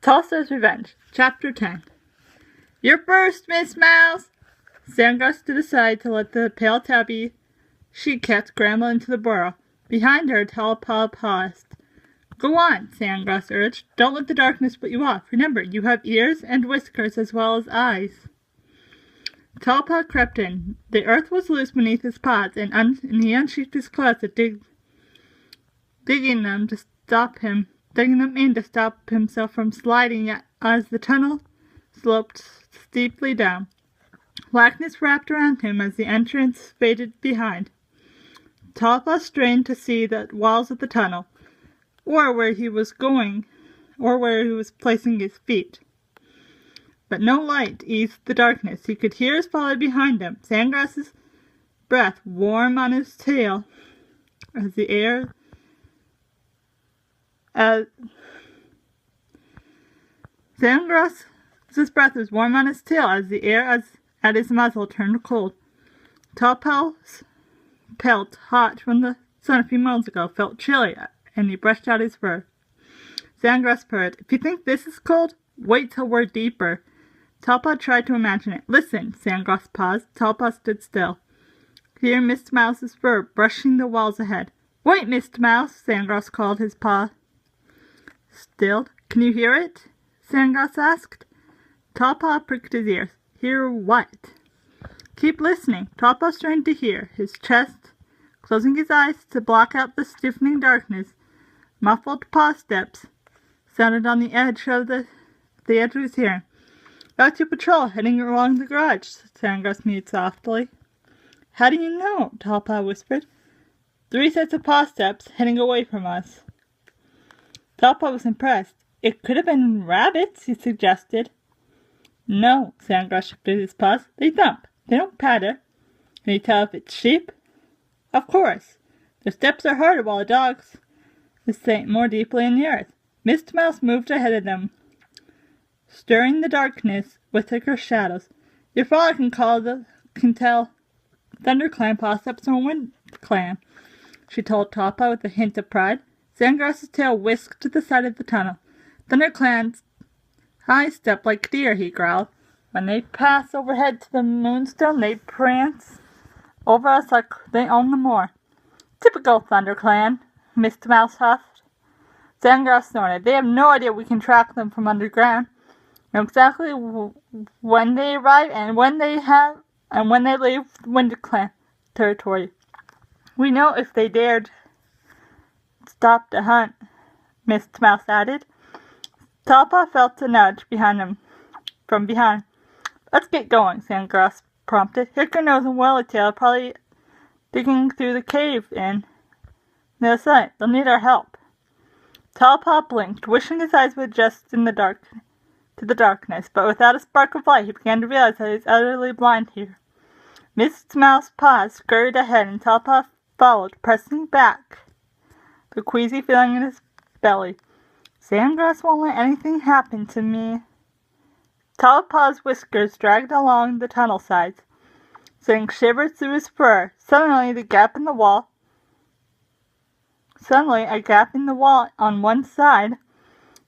Tallstar's Revenge, Chapter 10. You're first, Miss Mouse! Sandgrass stood aside to let the pale tabby she-cat scramble into the burrow. Behind her, Tallpaw paused. Go on, Sandgrass urged. Don't let the darkness put you off. Remember, you have ears and whiskers as well as eyes. Tallpaw crept in. The earth was loose beneath his paws, and he unsheathed his claws, digging them in to stop himself from sliding as the tunnel sloped steeply down. Blackness wrapped around him as the entrance faded behind. Tallpaw strained to see the walls of the tunnel, or where he was going, or where he was placing his feet. But no light eased the darkness. He could hear his father behind him, Sandgrass's breath warm on his tail as the air Sandgrass's breath was warm on his tail as the air at his muzzle turned cold. Tallpaw's pelt, hot from the sun a few moments ago, felt chilly, and he brushed out his fur. Sandgrass purred. If you think this is cold, wait till we're deeper. Tallpaw tried to imagine it. Listen, Sandgrass paused. Tallpaw stood still. Hear Mr. Mouse's fur brushing the walls ahead. Wait, Mr. Mouse, Sandgrass called, his paw stilled. Can you hear it? Sandgrass asked. Tallpaw pricked his ears. Hear what? Keep listening. Tallpaw strained to hear, his chest closing his eyes to block out the stiffening darkness. Muffled paw steps sounded on the edge of his hearing. That's your patrol heading along the garage, Sandgrass mewed softly. How do you know? Tallpaw whispered. 3 sets of paw steps heading away from us. Tallpaw was impressed. It could have been rabbits, he suggested. No, Sandgrass shifted his paws. They thump. They don't patter. Can you tell if it's sheep? Of course. Their steps are harder while the dogs sink more deeply in the earth. Mr. Mouse moved ahead of them, stirring the darkness with thicker shadows. Your father can tell ThunderClan paw steps from WindClan, she told Tallpaw with a hint of pride. Sandgrass's tail whisked to the side of the tunnel. ThunderClan's eyes step like deer, he growled. When they pass overhead to the moonstone, they prance over us like they own the moor. Typical ThunderClan, Mr. Mouse huffed. Sandgrass snorted. They have no idea we can track them from underground. Know exactly when they arrive and when they leave WindClan territory. We know if they dared stop to hunt, Mr. Mouse added. Tallpaw felt a nudge from behind. Let's get going, Sandgrass prompted. Hickernose and Wellatail are probably digging through the cave in the other side. They'll need our help. Tallpaw blinked, wishing his eyes would adjust to the darkness, but without a spark of light he began to realize that he was utterly blind here. Mr. Mouse's paws scurried ahead, and Tallpaw followed, pressing back the queasy feeling in his belly. Sandgrass won't let anything happen to me. Tallpaw's whiskers dragged along the tunnel sides, sending shivers through his fur. Suddenly, a gap in the wall on one side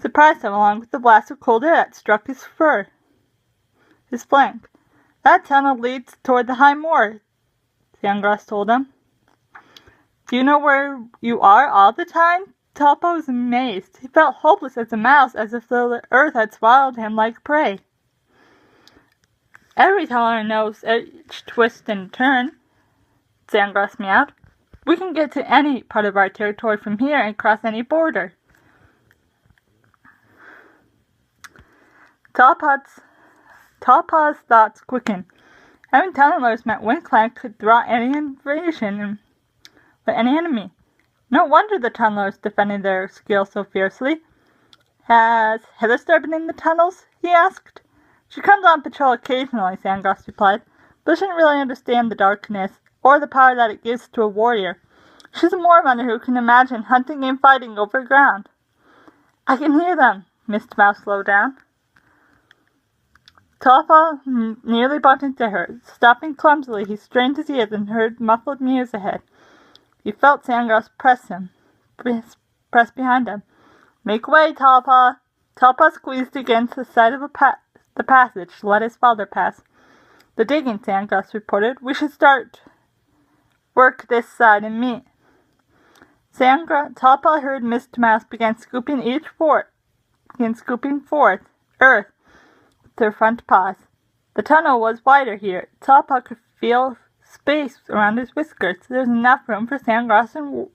surprised him, along with the blast of cold air that struck his flank. That tunnel leads toward the high moor, Sandgrass told him. Do you know where you are all the time? Tallpaw was amazed. He felt hopeless as a mouse, as if the earth had swallowed him like prey. Every tunneler knows each twist and turn, Sandgrass meowed. We can get to any part of our territory from here and cross any border. Tallpaw's thoughts quickened. Having tunnelers meant WindClan could thwart any invasion by any enemy. No wonder the tunnelers defended their skill so fiercely. Has Tallstar been in the tunnels? He asked. She comes on patrol occasionally, Sandgrass replied, but doesn't really understand the darkness or the power that it gives to a warrior. She's a moorrunner who can imagine hunting and fighting over ground. I can hear them, Mr. Mouse slowed down. Tallpaw nearly bumped into her. Stopping clumsily, he strained his ears and heard muffled mews ahead. He felt Sandgrass press behind him. Make way, Tallpaw, Tallpaw squeezed against the side of the passage to let his father pass. "The digging," Sandgrass reported. "We should start work this side and meet." Tallpaw heard Mr. Mouse began scooping forth earth with their front paws. The tunnel was wider here. Tallpaw could feel space around his whiskers. There was enough room for Sandgrass and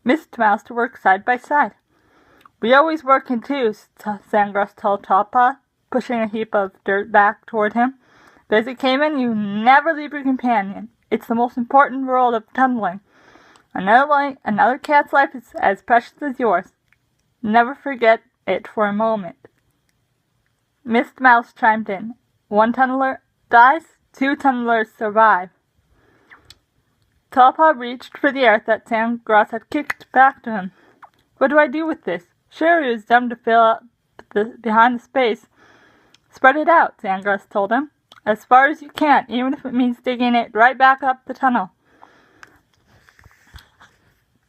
Mr. Mouse to work side by side. "We always work in twos," Sandgrass told Tallpaw, pushing a heap of dirt back toward him. "But as you came in, you never leave your companion. It's the most important rule of tunneling. Another cat's life is as precious as yours. Never forget it for a moment." Mr. Mouse chimed in. "One tunneler dies, 2 tunnelers survive." Tallpaw reached for the earth that Sandgrass had kicked back to him. "What do I do with this?" "Sure, it was dumb to fill up behind the space." "Spread it out," Sandgrass told him. "As far as you can, even if it means digging it right back up the tunnel."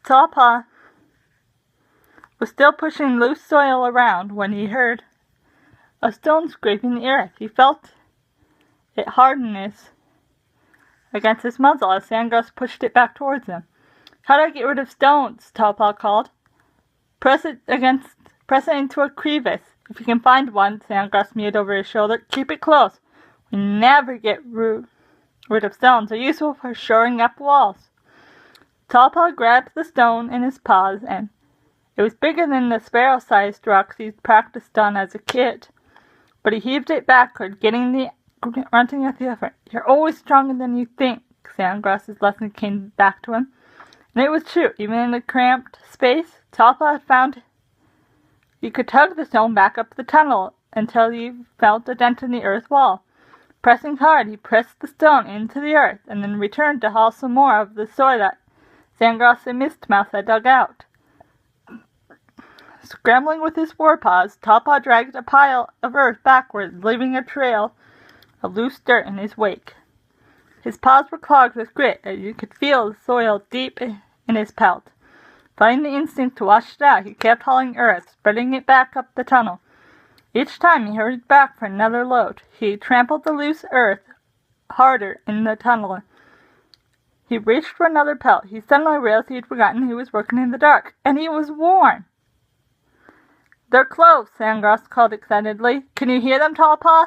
Tallpaw was still pushing loose soil around when he heard a stone scraping the earth. He felt it harden against his muzzle as Sandgrass pushed it back towards him. "How do I get rid of stones?" Tallpaw called. Press it into a crevice. If you can find one," Sandgrass mewed over his shoulder. "Keep it close. We never get rid of stones. They're useful for shoring up walls." Tallpaw grabbed the stone in his paws, and it was bigger than the sparrow-sized rocks he'd practiced on as a kid. But he heaved it backward, grunting with the effort. "You're always stronger than you think," Sandgrass's lesson came back to him. And it was true. Even in the cramped space, Tallpaw had found he could tug the stone back up the tunnel until he felt a dent in the earth wall. Pressing hard, he pressed the stone into the earth, and then returned to haul some more of the soil that Sandgrass and Mr. Mouse had dug out. Scrambling with his forepaws, Tallpaw dragged a pile of earth backward, leaving a trail of loose dirt in his wake. His paws were clogged with grit, and you could feel the soil deep in his pelt. Fighting the instinct to wash it out, he kept hauling earth, spreading it back up the tunnel. Each time he hurried back for another load. He trampled the loose earth harder in the tunnel. He reached for another pelt. He suddenly realized he had forgotten he was working in the dark, and he was warm. "They're close," Sandgrass called excitedly. "Can you hear them, Tallpaw?"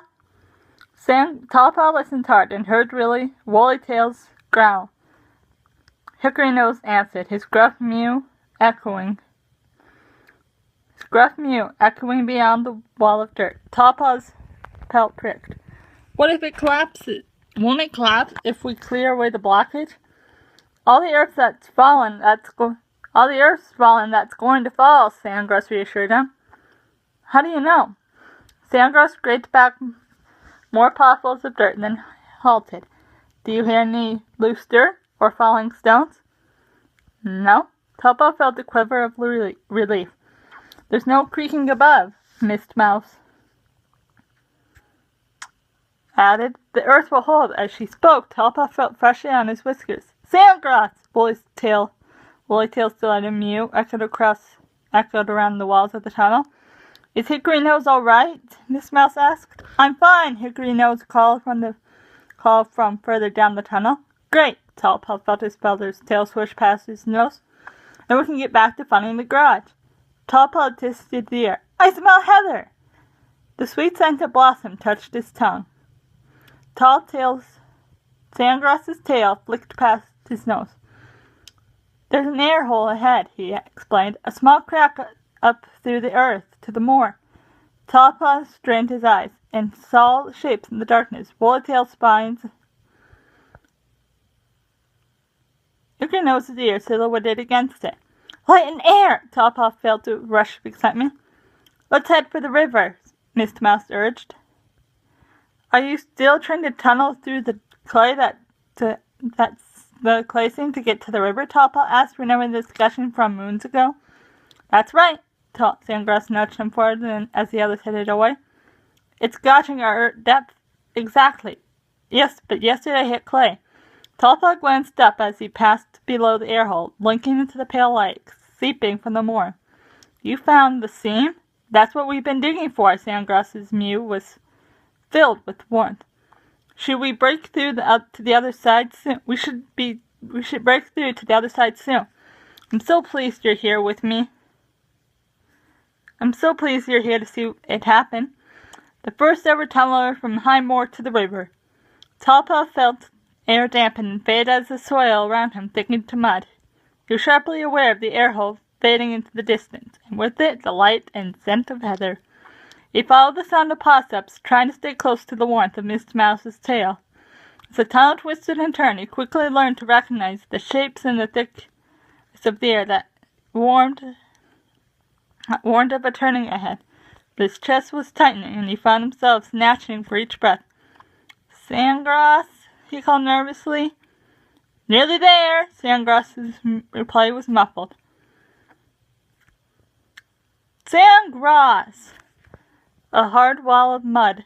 Tallpaw listened hard and heard Woollytail's growl. Hickory Nose answered, his gruff mew echoing beyond the wall of dirt. Tallpaw's pelt pricked. "What if it collapses? Won't it collapse if we clear away the blockage?" All the earth's fallen, that's going to fall," Sandgrass reassured him. "How do you know?" Sandgrass scraped back more potfuls of dirt and then halted. "Do you hear any loose dirt or falling stones?" "No." Tallpaw felt a quiver of relief. "There's no creaking above," Mr. Mouse added. The earth will hold. As she spoke, Tallpaw felt fresh air on his whiskers. "Sandgrass!" Woollytail still at a mew, echoed around the walls of the tunnel. "Is Hickory Nose all right?" Miss Mouse asked. "I'm fine," Hickory Nose called from further down the tunnel. "Great!" Tallpaw felt his father's tail swish past his nose. "Then we can get back to finding the garage." Tallpaw tasted the air. "I smell heather!" The sweet scent of blossom touched his tongue. Sandgrass's tail flicked past his nose. "There's an air hole ahead," he explained. "A small crack up through the earth to the moor." Tallpaw strained his eyes and saw shapes in the darkness. Woollytail's spines, Hickory Nose's ear silhouetted against it. "Light and air!" Tallpaw felt a rush of excitement. "Let's head for the river," Mr. Mouse urged. "Are you still trying to tunnel through the clay the clay seam to get to the river?" Tallpaw asked, remembering the discussion from moons ago. "That's right." Sandgrass nudged him forward as the others headed away. "It's gauging our depth exactly." "Yes, but yesterday I hit clay." Tallpaw glanced up as he passed below the air hole, blinking into the pale light seeping from the moor. "You found the seam?" That's what we've been digging for. Sandgrass's mew was filled with warmth. Should we break through to the other side soon? We should break through to the other side soon. I'm so pleased you're here with me. I'm so pleased you're here to see it happen. The first ever tunneler from High Moor to the river. Tallpaw felt air dampen and fade as the soil around him thickened to mud. He was sharply aware of the air hole fading into the distance, and with it the light and scent of heather. He followed the sound of paw steps, trying to stay close to the warmth of Miss Mouse's tail. As the tunnel twisted and turned, he quickly learned to recognize the shapes in the thickness of the air that warned of a turning ahead. But his chest was tightening, and he found himself snatching for each breath. "Sandgrass," he called nervously. "Nearly there." Sandgrass's reply was muffled. "Sandgrass!" A hard wall of mud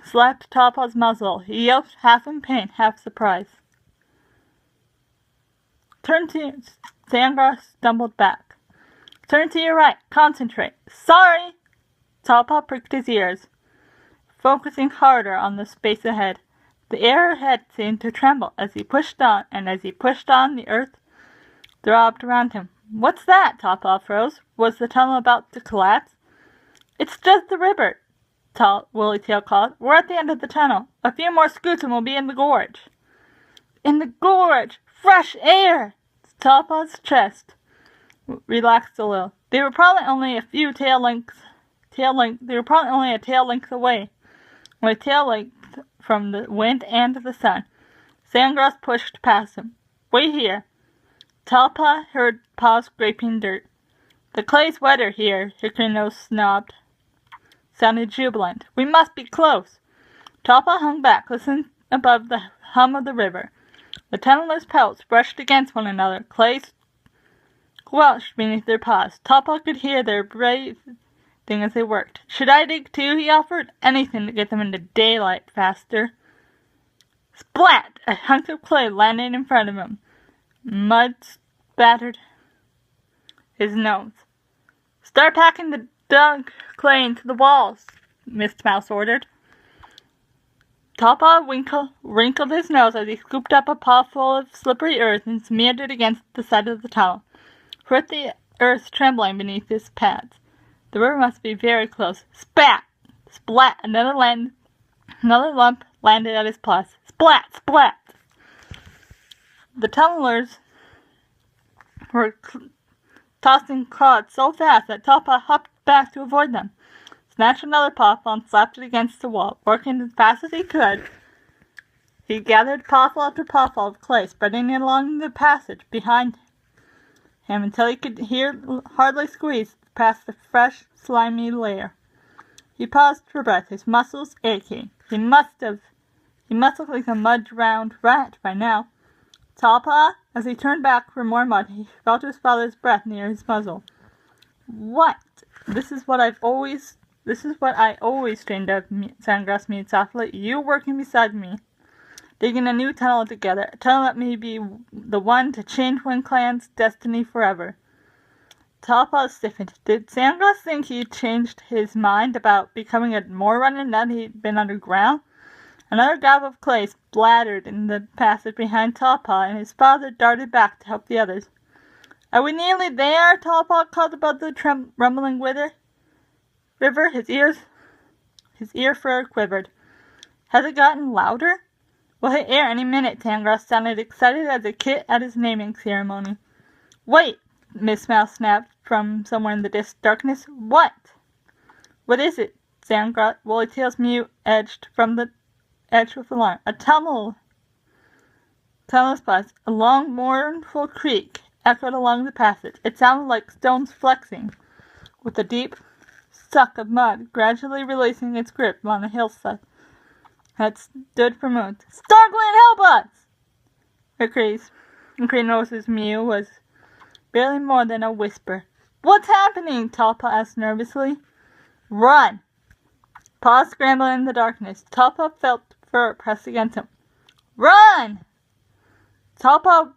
slapped Tallpaw's muzzle. He yelped, half in pain, half surprise. Sandgrass stumbled back. "Turn to your right. Concentrate." "Sorry!" Tallpaw pricked his ears, focusing harder on the space ahead. The air ahead seemed to tremble as he pushed on, and as he pushed on, the earth throbbed around him. "What's that?" Tallpaw froze. Was the tunnel about to collapse? "It's just the river," Woollytail called. "We're at the end of the tunnel. A few more scoots and we'll be in the gorge." "In the gorge! Fresh air!" Tallpaw's chest relaxed a little. They were probably only a tail length away, or a tail length from the wind and the sun. Sandgrass pushed past him. "Wait here." Tallpaw heard paws scraping dirt. "The clay's wetter here," Hickory Nose snobbed. Sounded jubilant. "We must be close." Tallpaw hung back, listening above the hum of the river. The tunneler's pelts brushed against one another. Clay squelched beneath their paws. Tallpaw could hear their breathing as they worked. "Should I dig too?" he offered. "Anything to get them into daylight faster." Splat! A hunk of clay landed in front of him. Mud spattered his nose. "Start packing the dug clay into the walls," Miss Mouse ordered. Tallpaw wrinkled his nose as he scooped up a pawful of slippery earth and smeared it against the side of the tunnel. With the earth trembling beneath his pads. The river must be very close. Spat! Splat! Another lump landed at his paws. Splat! Splat! The tunnelers were tossing clods so fast that Tallpaw hopped back to avoid them. Snatched another pawful and slapped it against the wall. Working as fast as he could, he gathered pawful after pawful of clay, spreading it along the passage behind him until he could hardly squeeze past the fresh, slimy layer. He paused for breath, his muscles aching. He must look like a mud-drowned rat by now. Tallpaw, as he turned back for more mud, he felt his father's breath near his muzzle. "What? This is what I always dreamed of," Sandgrass mewed softly. "You working beside me, digging a new tunnel together, a tunnel that may be the one to change one clan's destiny forever." Tallpaw stiffened. Did Sandgrass think he'd changed his mind about becoming a moor runner now that he'd been underground? Another gob of clay splattered in the passage behind Tallpaw, and his father darted back to help the others. "Are we nearly there?" Tallpaw called above the rumbling river. His ear fur quivered. "Has it gotten louder?" "We'll hit air any minute." Sandgrass sounded excited as a kid at his naming ceremony. "Wait!" Miss Mouse snapped from somewhere in the darkness. "What?" "What is it?" Sandgrass Woollytail's mew edged with alarm. "A tunnel splash." A long, mournful creak echoed along the passage. It sounded like stones flexing, with a deep suck of mud gradually releasing its grip on the hillside had stood for moons. "Stargwind, help us!" Hickory Nose's mew was barely more than a whisper. "What's happening?" Tallpaw asked nervously. "Run!" Paws scrambled in the darkness. Tallpaw felt fur pressed against him. "Run!" Tallpaw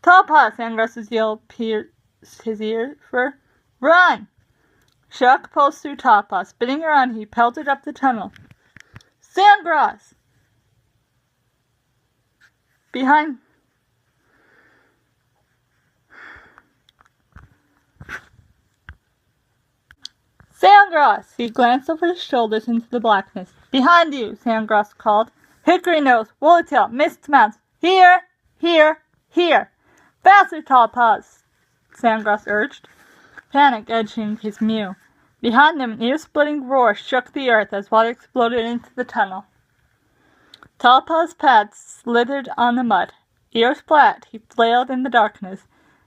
Tallpaw! Sandgrass's yell pierced his ear. Run! Shock pulsed through Tallpaw. Spinning around, he pelted up the tunnel. Sandgrass! Behind... Sandgrass! He glanced over his shoulders into the blackness. Behind you! Sandgrass called. Hickory Nose, Woollytail, Mist Mouse. Here! Here! Here! Faster, Tallpaws! Sandgrass urged, panic edging his mew. Behind them, an ear-splitting roar shook the earth as water exploded into the tunnel. Tallpaw's pads slithered on the mud. Ears flat, he flailed in the darkness,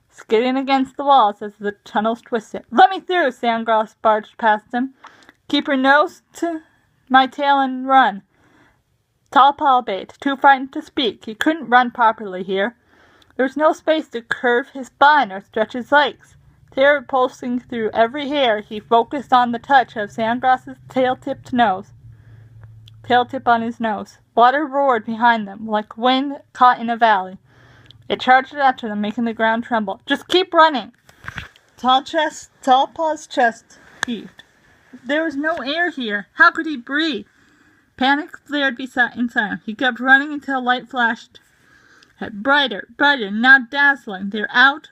skidding against the walls as the tunnels twisted. Let me through! Sandgrass barged past him. Keep your nose to my tail and run. Tallpaw obeyed, too frightened to speak. He couldn't run properly here. There was no space to curve his spine or stretch his legs. Terror pulsing through every hair, he focused on the touch of Sandgrass's tail-tip on his nose. Water roared behind them, like wind caught in a valley. It charged after them, making the ground tremble. Just keep running! Tallpaw's chest heaved. There was no air here. How could he breathe? Panic flared inside him. He kept running until light flashed. Brighter, brighter, now dazzling. They're out,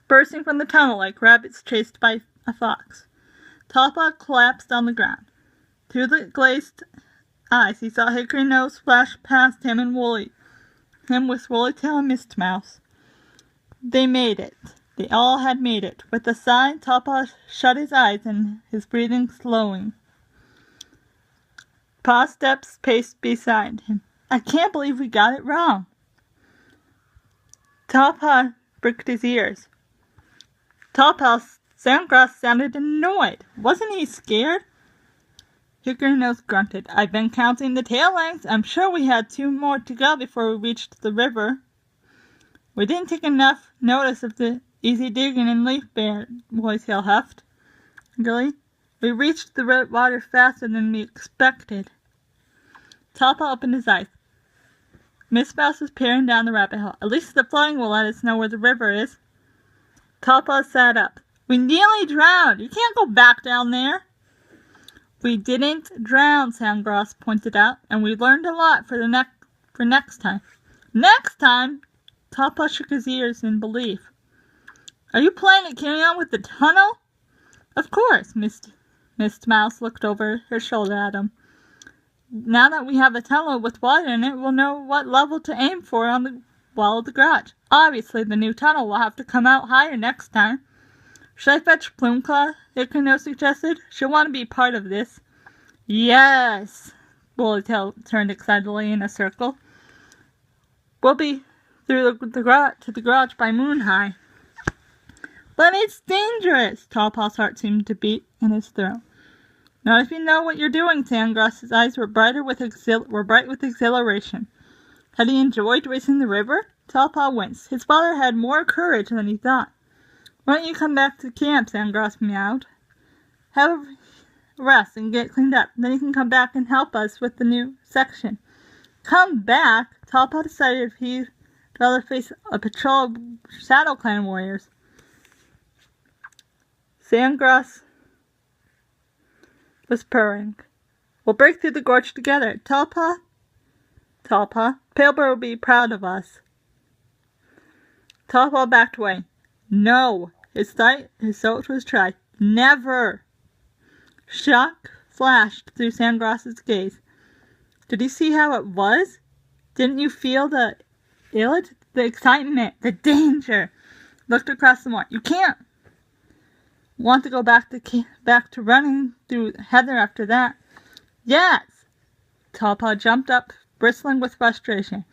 bursting from the tunnel like rabbits chased by a fox. Tallpaw collapsed on the ground. Through the glazed eyes, he saw Hickory Nose flash past him with Woollytail and Mist Mouse. They made it. They all had made it. With a sigh, Tallpaw shut his eyes and his breathing slowing. Paw steps paced beside him. I can't believe we got it wrong. Tallpaw pricked his ears. Sandgrass sounded annoyed. Wasn't he scared? Hickory Nose grunted. I've been counting the tail lengths. I'm sure we had 2 more to go before we reached the river. We didn't take enough notice of the easy digging and leaf bear, Woollytail huffed. Really? We reached the water faster than we expected. Tallpaw opened his eyes. Mist Mouse was peering down the rabbit hole. At least the flooding will let us know where the river is. Tallpaw sat up. We nearly drowned. You can't go back down there. We didn't drown, Sandgrass pointed out, and we learned a lot for next time. Next time? Tallpaw shook his ears in belief. Are you planning to carry on with the tunnel? Of course, Mist Mouse looked over her shoulder at him. Now that we have a tunnel with water in it, we'll know what level to aim for on the wall of the garage. Obviously, the new tunnel will have to come out higher next time. Should I fetch Plumeclaw? Hickory Nose suggested. She'll want to be part of this. Yes! Woollytail turned excitedly in a circle. We'll be through the garage by moon high. But it's dangerous! Tallpaw's heart seemed to beat in his throat. Not if you know what you're doing, Sandgrass's eyes were bright with exhilaration. Had he enjoyed racing the river? Tallpaw winced. His father had more courage than he thought. Why don't you come back to camp? Sandgrass meowed. Have a rest and get cleaned up. Then you can come back and help us with the new section. Come back? Tallpaw decided he'd rather face a patrol of Shadow Clan warriors. Sandgrass was purring. We'll break through the gorge together. Tallpaw, Pale Bear will be proud of us. Tallpaw backed away. No. His throat was dry. Never. Shock flashed through Sandgrass's gaze. Did you see how it was? Didn't you feel the excitement, the danger? Looked across the moor. You can't want to go back to running through heather after that. Yes. Tallpaw jumped up, bristling with frustration.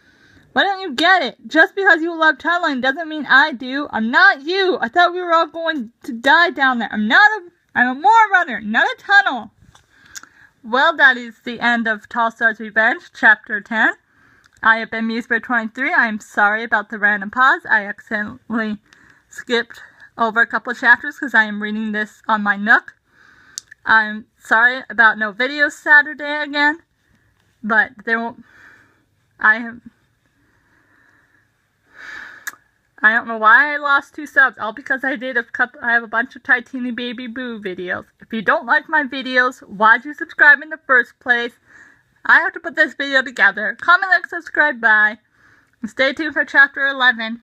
Why don't you get it? Just because you love tunneling doesn't mean I do. I'm not you. I thought we were all going to die down there. I'm a moor runner, not a tunnel. Well, that is the end of Tallstar's Revenge, Chapter 10. I have been Musebear23. I am sorry about the random pause. I accidentally skipped over a couple of chapters because I am reading this on my Nook. I'm sorry about no videos Saturday again, but there won't. I don't know why I lost 2 subs, all because I have a bunch of Titini Baby Boo videos. If you don't like my videos, why'd you subscribe in the first place? I have to put this video together. Comment, like, subscribe, bye. And stay tuned for chapter 11.